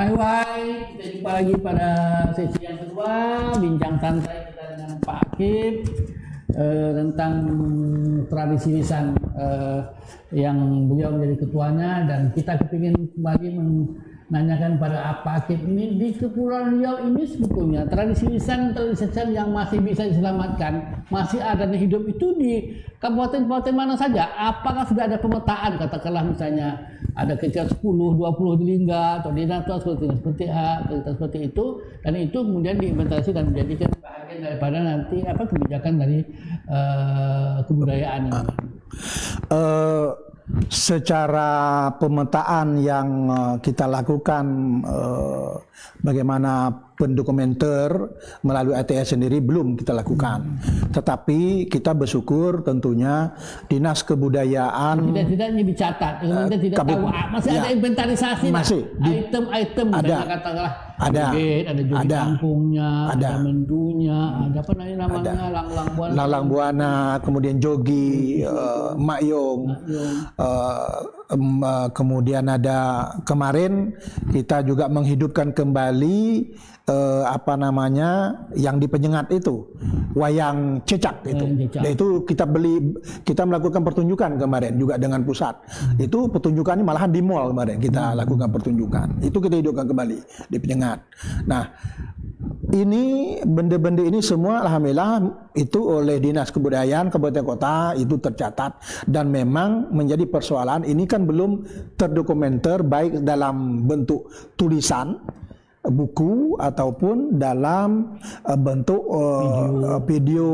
Hai, kita jumpa lagi pada sesi yang kedua, bincang santai kita dengan Pak Akib tentang tradisi lisan yang beliau menjadi ketuanya, dan kita kepingin kembali menanyakan pada Pak Akib ini, di Kepulauan Riau ini sebetulnya tradisi lisan yang masih bisa diselamatkan, masih ada dan hidup itu di kabupaten-kabupaten mana saja? Apakah sudah ada pemetaan, katakanlah misalnya ada kejar 10, 20 di Lingga atau di Natal seperti itu, dan itu kemudian diimplementasi dan menjadikan bagian daripada nanti kebijakan dari kebudayaan ini. Secara pemetaan yang kita lakukan, bagaimana pendokumenter melalui ATS sendiri belum kita lakukan. Tetapi kita bersyukur tentunya Dinas Kebudayaan tidak dicatat, tidak tahu masih ada inventarisasi, masih item-item ada, katakanlah ada jogi kampungnya, ada mendunya, ada apa namanya Langlang Buana, kemudian jogi, Makyong, kemudian ada kemarin kita juga menghidupkan kembali yang di Penyengat itu, wayang cecak itu. Dan itu kita melakukan pertunjukan kemarin juga dengan pusat. Itu pertunjukannya malahan di mall kemarin kita lakukan pertunjukan. Itu kita hidupkan kembali di Penyengat. Nah, ini benda-benda ini semua alhamdulillah itu oleh Dinas Kebudayaan Kabupaten Kota itu tercatat, dan memang menjadi persoalan ini kan belum terdokumenter baik dalam bentuk tulisan buku ataupun dalam bentuk video,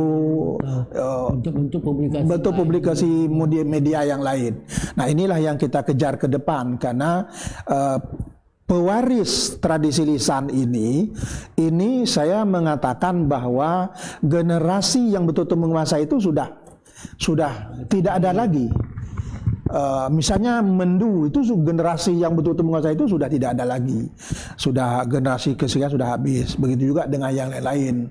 bentuk publikasi media yang lain. Nah, inilah yang kita kejar ke depan, karena pewaris tradisi lisan ini saya mengatakan bahwa generasi yang betul-betul menguasai itu sudah tidak ada lagi. Misalnya mendu itu generasi yang betul-betul menguasai itu sudah tidak ada lagi, sudah generasi ketiga sudah habis. Begitu juga dengan yang lain-lain.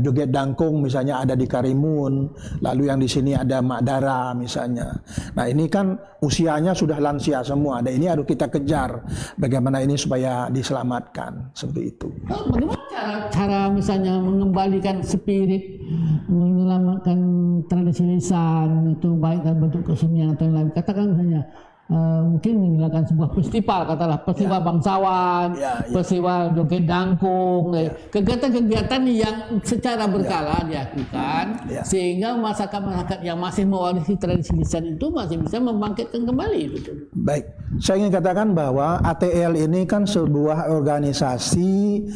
Joget dangkung misalnya ada di Karimun, lalu yang di sini ada Mak Dara misalnya. Nah, ini kan usianya sudah lansia semua, dan ini harus kita kejar bagaimana ini supaya diselamatkan seperti itu. Bagaimana cara misalnya mengembalikan spirit, menyelamatkan tradisi lisan itu baik dalam bentuk kesenian atau yang lain? Katakan misalnya mungkin menyelenggarakan sebuah festival, katakanlah festival bangsawan, festival joget dangkung, kegiatan-kegiatan yang secara berkala dilakukan, sehingga masyarakat yang masih mewarisi tradisi lisan itu masih bisa membangkitkan kembali. Betul. Baik, saya ingin katakan bahwa ATL ini kan sebuah organisasi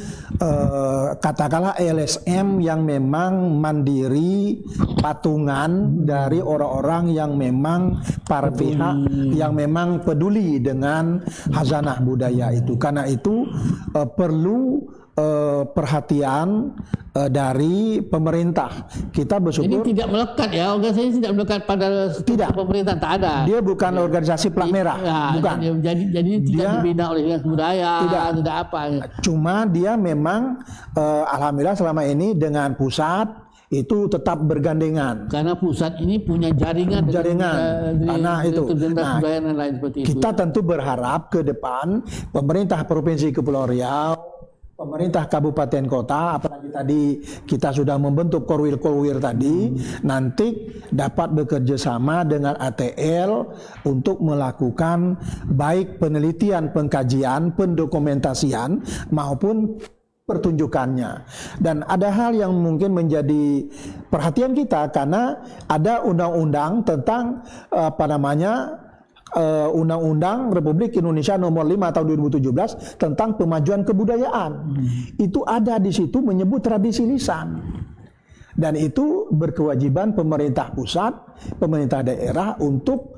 katakanlah LSM yang memang mandiri, patungan dari orang-orang yang memang para pihak yang memang peduli dengan khazanah budaya itu. Karena itu perlu perhatian dari pemerintah. Kita bersyukur. Jadi tidak melekat ya, organisasi tidak melekat pada pemerintah, tak ada. Dia bukan organisasi plat merah, bukan. Jadi tidak dibina oleh Dinas Kebudayaan, tidak apa. Cuma dia memang alhamdulillah selama ini dengan pusat itu tetap bergandengan. Karena pusat ini punya jaringan. Karena itu. Nah, kita tentu berharap ke depan pemerintah Provinsi Kepulauan Riau, pemerintah kabupaten kota, apalagi tadi kita sudah membentuk korwil-korwil tadi, nanti dapat bekerja sama dengan ATL untuk melakukan baik penelitian, pengkajian, pendokumentasian maupun pertunjukannya. Dan ada hal yang mungkin menjadi perhatian kita, karena ada undang-undang tentang Undang-Undang Republik Indonesia Nomor 5 Tahun 2017 tentang pemajuan kebudayaan. Itu ada di situ menyebut tradisi lisan. Dan itu berkewajiban pemerintah pusat, pemerintah daerah untuk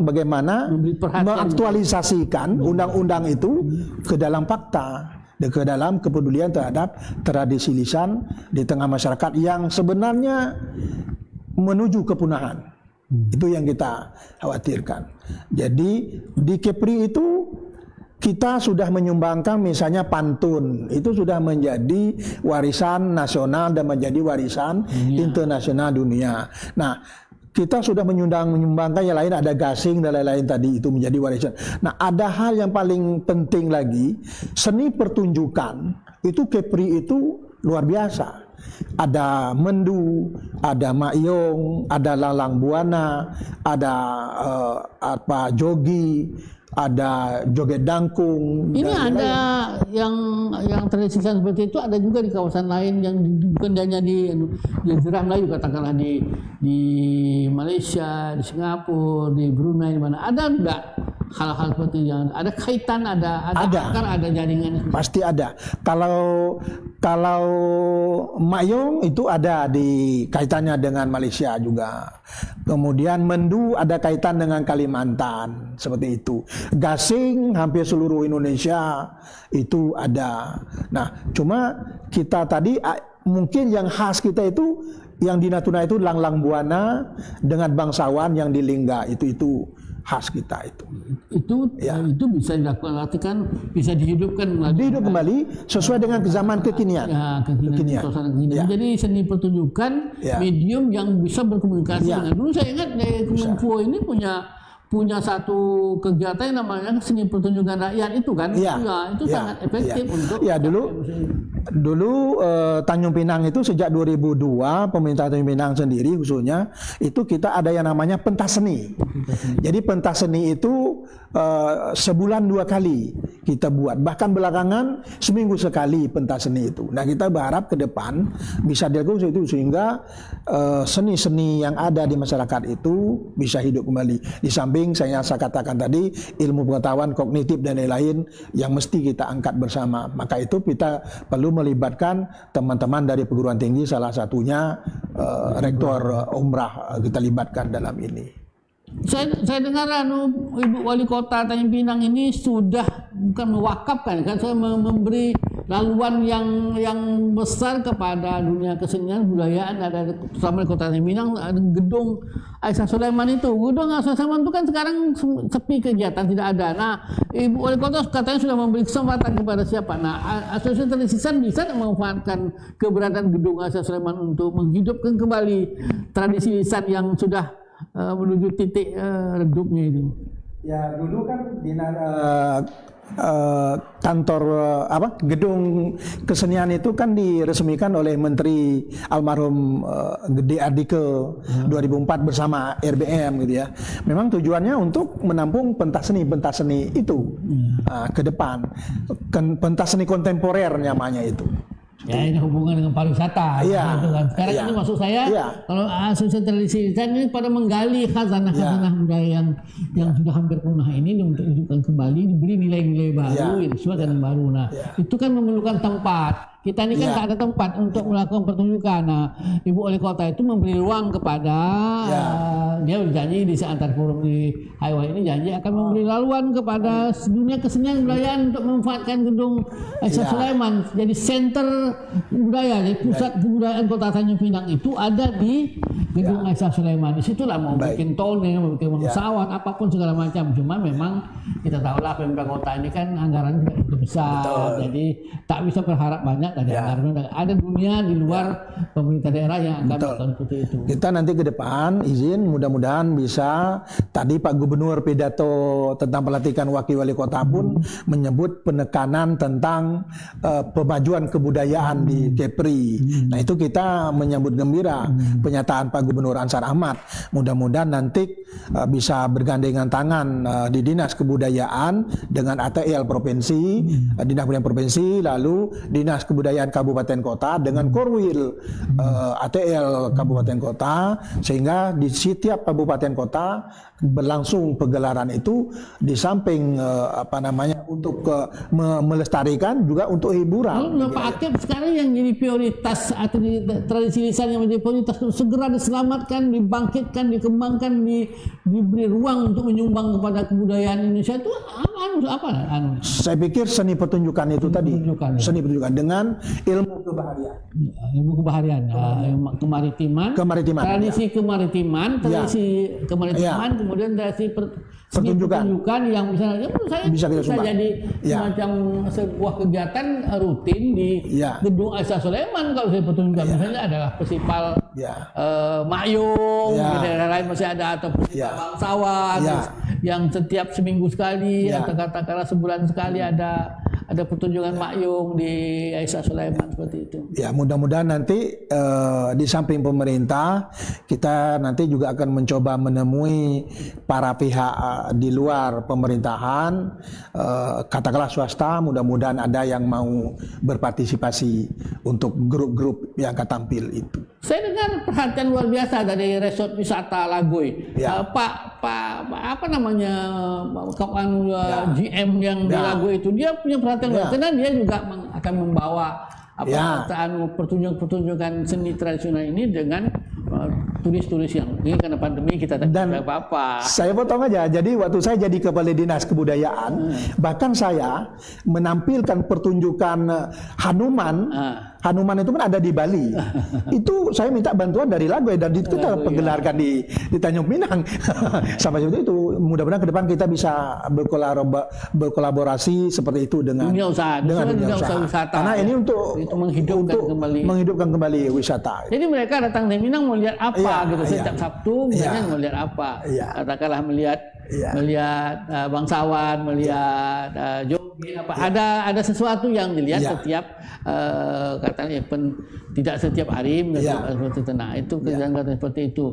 bagaimana mengaktualisasikan undang-undang itu ke dalam fakta, ke dalam kepedulian terhadap tradisi lisan di tengah masyarakat yang sebenarnya menuju kepunahan. Itu yang kita khawatirkan. Jadi di Kepri itu kita sudah menyumbangkan misalnya pantun, itu sudah menjadi warisan nasional dan menjadi warisan internasional dunia. Nah, kita sudah menyumbangkan yang lain, ada gasing dan lain-lain tadi, itu menjadi warisan. Nah, ada hal yang paling penting lagi, seni pertunjukan itu Kepri itu luar biasa. Ada mendu, ada mayong, ada lalang buana, ada jogi, ada joget dangkung. Ini ada yang tradisi seperti itu ada juga di kawasan lain yang bukan hanya di Jazirah Melayu, katakanlah di Malaysia, di Singapura, di Brunei, di mana ada enggak hal-hal seperti yang ada kaitan, ada akar, ada jaringan? Pasti ada. Kalau mayong itu ada di kaitannya dengan Malaysia juga. Kemudian mendu ada kaitan dengan Kalimantan, seperti itu. Gasing hampir seluruh Indonesia itu ada. Nah, cuma kita tadi mungkin yang khas kita itu yang di Natuna itu lang-lang buana dengan bangsawan yang di Lingga, itu khas kita itu. Itu bisa dilakukan, bisa dihidupkan kembali sesuai dengan zaman kekinian. Kekinian. Ya. Jadi seni pertunjukan medium yang bisa berkomunikasi dengan. Dulu saya ingat Kemenfo ini punya satu kegiatan yang namanya seni pertunjukan rakyat itu kan. Itu sangat efektif untuk. Dulu Tanjung Pinang itu sejak 2002 pemerintah Tanjung Pinang sendiri khususnya itu kita ada yang namanya pentas seni. Jadi pentas seni itu sebulan 2 kali kita buat, bahkan belakangan seminggu sekali pentas seni itu. Nah, kita berharap ke depan bisa dilakukan itu sehingga seni-seni yang ada di masyarakat itu bisa hidup kembali. Di samping saya katakan tadi ilmu pengetahuan kognitif dan lain-lain yang mesti kita angkat bersama. Maka itu kita perlu melibatkan teman-teman dari perguruan tinggi, salah satunya rektor Umrah kita libatkan dalam ini. Saya dengar Ibu Wali Kota Tanjung Pinang ini sudah bukan mewakafkan kan, saya memberi laluan yang besar kepada dunia kesenian budayaan. Ada terutama di Kota Tanjung Pinang ada gedung Aisyah Sulaiman itu. Gedung Aisyah Sulaiman itu kan sekarang sepi kegiatan, tidak ada. Nah, Ibu Wali Kota katanya sudah memberi kesempatan kepada siapa? Nah, Asosiasi Tradisi bisa memanfaatkan keberadaan gedung Aisyah Sulaiman untuk menghidupkan kembali tradisi lisan yang sudah menuju titik redupnya itu. Ya, dulu kan di kantor gedung kesenian itu kan diresmikan oleh Menteri almarhum Gede Ardike 2004 bersama RBM gitu ya. Memang tujuannya untuk menampung pentas seni itu ke depan. Pentas seni kontemporer namanya itu. Ya, ini hubungan dengan pariwisata. Gitu kan. Sekarang ini maksud saya, kalau Asosiasi Tradisi ini pada menggali khazanah budaya yang sudah hampir punah ini untuk hidupkan kembali, diberi nilai-nilai baru, sesuai dengan baru. Nah, itu kan memerlukan tempat. Kita ini kan tak ada tempat untuk melakukan pertunjukan. Nah, Ibu Wali Kota itu memberi ruang kepada dia berjanji di Antar Forum di Highway ini janji akan memberi laluan kepada dunia kesenian budayaan untuk memanfaatkan gedung Aisyah Sulaiman. Jadi center budaya, jadi pusat kebudayaan Kota Tanjung Pinang itu ada di gedung Aisyah Sulaiman. Di situlah mau bikin tone, mau bikin bangsawan, apapun segala macam. Cuma memang kita tahulah pemerintah kota ini kan anggaran tidak begitu besar. Jadi tak bisa berharap banyak. Ada dunia di luar pemerintah daerah yang akan melakukan seperti itu. Kita nanti ke depan izin mudah-mudahan bisa. Tadi Pak Gubernur pidato tentang pelantikan wakil wali kota pun menyebut penekanan tentang pemajuan kebudayaan di Kepri. Nah, itu kita menyambut gembira pernyataan Pak Gubernur Ansar Ahmad. Mudah-mudahan nanti bisa bergandengan tangan di Dinas Kebudayaan dengan ATL Provinsi, Dinas Kebudayaan Provinsi, lalu Dinas Kebudayaan Kabupaten Kota dengan Korwil ATL Kabupaten Kota, sehingga di setiap kabupaten kota berlangsung pegelaran itu di samping untuk melestarikan juga untuk hiburan. Pak Akib sekarang yang jadi prioritas atau tradisi lisan yang menjadi prioritas itu segera diselamatkan, dibangkitkan, dikembangkan, diberi ruang untuk menyumbang kepada kebudayaan Indonesia itu apa? Saya pikir seni pertunjukan itu seni pertunjukan dengan ilmu kebaharian, kemaritiman, tradisi kemaritiman, kemudian tradisi pertunjukan yang misalnya menurut saya bisa jadi semacam sebuah kegiatan rutin di gedung Aisha Sulaiman. Kalau saya pertunjukan misalnya adalah festival Mayung, di daerah lain masih ada, atau festival bangsawan yang setiap seminggu sekali atau katakanlah sebulan sekali ada pertunjukan Mayung di Aisha Sulaiman seperti itu. Ya, mudah-mudahan nanti di samping pemerintah kita nanti juga akan mencoba menemui para pihak di luar pemerintahan, katakanlah swasta, mudah-mudahan ada yang mau berpartisipasi untuk grup-grup yang akan tampil itu. Saya dengar perhatian luar biasa dari resort wisata Lagoy. Pak apa namanya GM yang di Lagoy itu, dia punya perhatian luar, karena dia juga akan membawa pertunjukan seni tradisional ini dengan turis-turis yang ini karena pandemi kita tidak apa-apa. Saya potong aja. Jadi waktu saya jadi kepala dinas kebudayaan, bahkan saya menampilkan pertunjukan Hanuman. Hanuman itu kan ada di Bali. Itu saya minta bantuan dari Lagoy dan kita penggelarkan di Tanjung Pinang. Sampai seperti itu. Mudah-mudahan ke depan kita bisa berkolaborasi seperti itu dengan dunia usaha wisata. Karena ini untuk menghidupkan kembali wisata. Jadi mereka datang di Minang mau lihat apa gitu. Setiap Sabtu misalnya mau lihat apa. Katakanlah melihat bangsawan, melihat joget apa. Ada sesuatu yang dilihat setiap katanya tidak setiap hari seperti itu. Nah, itu kegiatan seperti itu.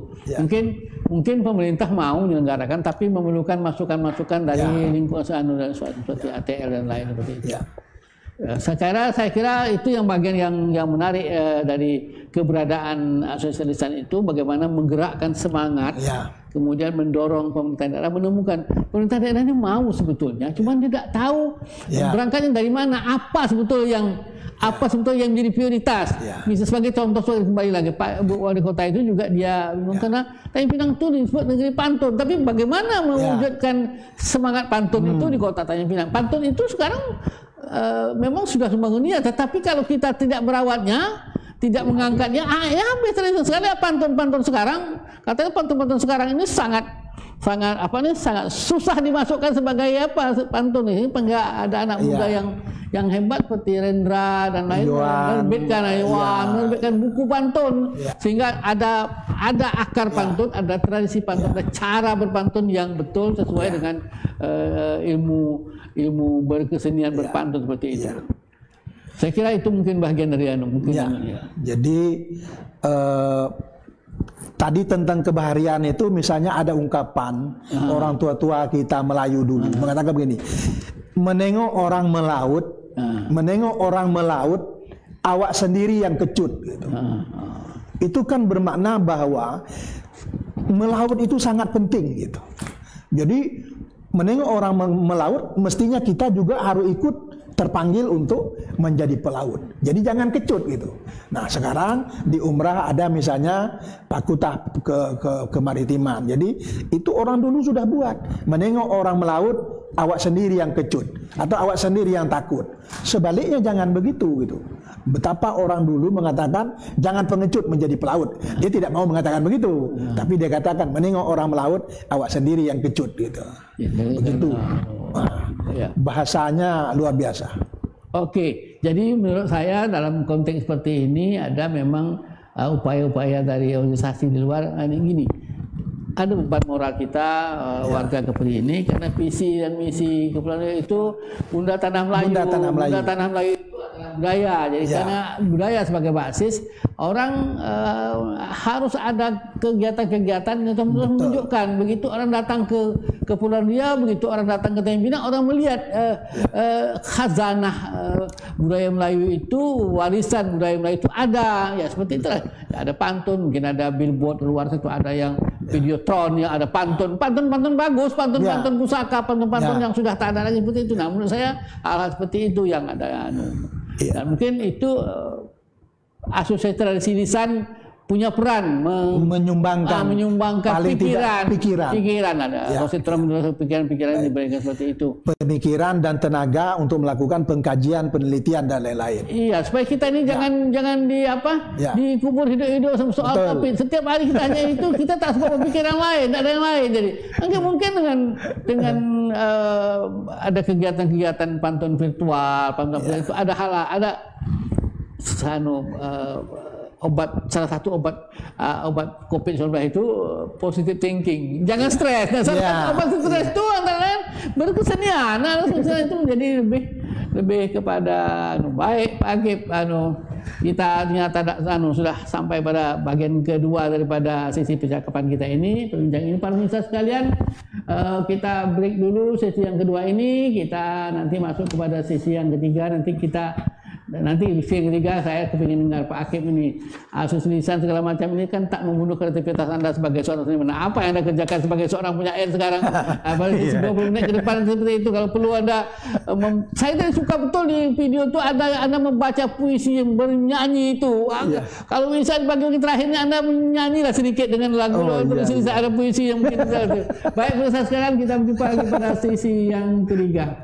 Mungkin pemerintah mau menyelenggarakan, tapi memerlukan masukan-masukan dari lingkungan seperti ATL dan lain seperti itu. Saya kira itu yang bagian yang menarik dari keberadaan asosiasi lisan itu, bagaimana menggerakkan semangat, kemudian mendorong pemerintah daerah menemukan pemerintah daerah ini mau sebetulnya, cuman tidak tahu berangkatnya dari mana, apa sebetulnya yang menjadi prioritas. Misalnya sebagai contoh, kembali lagi Pak Wali Kota itu juga dia karena Tanjung Pinang itu disebut negeri pantun, tapi bagaimana mewujudkan semangat pantun itu di Kota Tanjung Pinang? Pantun itu sekarang memang sudah membangunnya, tetapi kalau kita tidak merawatnya, tidak mengangkatnya, hampir tradisional sekali. Pantun-pantun sekarang, katanya pantun-pantun sekarang ini sangat susah dimasukkan sebagai pantun ini. Enggak ada anak muda yang hebat seperti Rendra dan lain menerbitkan buku pantun, sehingga ada akar pantun, ada tradisi pantun, ada cara berpantun yang betul sesuai dengan ilmu berkesenian berpantun seperti itu. Saya kira itu mungkin bagian dari Jadi tadi tentang kebaharian itu, misalnya ada ungkapan orang tua-tua kita Melayu dulu mengatakan begini, menengok orang melaut, awak sendiri yang kecut gitu. Itu kan bermakna bahwa melaut itu sangat penting gitu. Jadi menengok orang melaut, mestinya kita juga harus ikut terpanggil untuk menjadi pelaut. Jadi jangan kecut gitu. Nah, sekarang di umrah ada misalnya pakutah kemaritiman. Jadi itu orang dulu sudah buat. Menengok orang melaut, awak sendiri yang kecut atau awak sendiri yang takut. Sebaliknya jangan begitu gitu. Betapa orang dulu mengatakan jangan pengecut menjadi pelaut. Dia tidak mau mengatakan begitu, tapi dia katakan menengok orang melaut, awak sendiri yang kecut gitu. Begitu. Bahasanya luar biasa. Oke, jadi menurut saya dalam konteks seperti ini ada memang upaya-upaya dari organisasi di luar ini gini. Ada beban moral kita warga Kepri ini, karena visi dan misi Kepri itu Bunda Tanah Melayu. Bunda Tanah Melayu itu adalah budaya. Jadi karena budaya sebagai basis, orang harus ada kegiatan-kegiatan yang menunjukkan. Begitu orang datang ke Kepulauan Riau, begitu orang datang ke Tanjung Pinang, orang melihat khazanah budaya Melayu itu, warisan budaya Melayu itu ada. Ya seperti itu. Ada pantun, mungkin ada billboard luar situ, ada yang videotron, yang ada pantun bagus, pantun pusaka, pantun yang sudah tak ada lagi seperti itu. Nah, menurut saya hal seperti itu yang ada. Dan mungkin itu asosiasi tradisi lisan punya peran menyumbangkan paling tidak pikiran ada positron pikiran diberikan seperti itu, pemikiran dan tenaga untuk melakukan pengkajian, penelitian dan lain-lain. Iya, supaya kita ini jangan dikubur hidup-hidup soal topik. Setiap hari kita hanya itu, kita tak sempat pemikiran lain, tak ada yang lain. Jadi mungkin dengan ada kegiatan-kegiatan pantun virtual, itu ada salah satu obat COVID-19 itu positive thinking. Jangan stres. Obat stres itu antara lain berkesenian. Kesenian itu menjadi lebih kepada baik Pak Akip. Kita ternyata sudah sampai pada bagian kedua daripada sesi percakapan kita ini, perbincangan ini. Para pemirsa sekalian, kita break dulu sesi yang kedua ini. Kita nanti masuk kepada sesi yang ketiga. Nanti yang ketiga saya kepingin dengar Pak Akip ini, asus lisan segala macam ini kan tak membunuh kreativitas Anda sebagai seorang seniman. Nah, apa yang Anda kerjakan sebagai seorang penyair sekarang? 20 menit ke depan seperti itu. Kalau perlu Anda, saya tadi suka betul di video itu Anda membaca puisi yang bernyanyi itu. Kalau misalnya bagian terakhirnya Anda menyanyilah sedikit dengan lagu itu, ada puisi yang mungkin. Baik, pemirsa sekarang kita berjumpa lagi pada sesi yang ketiga.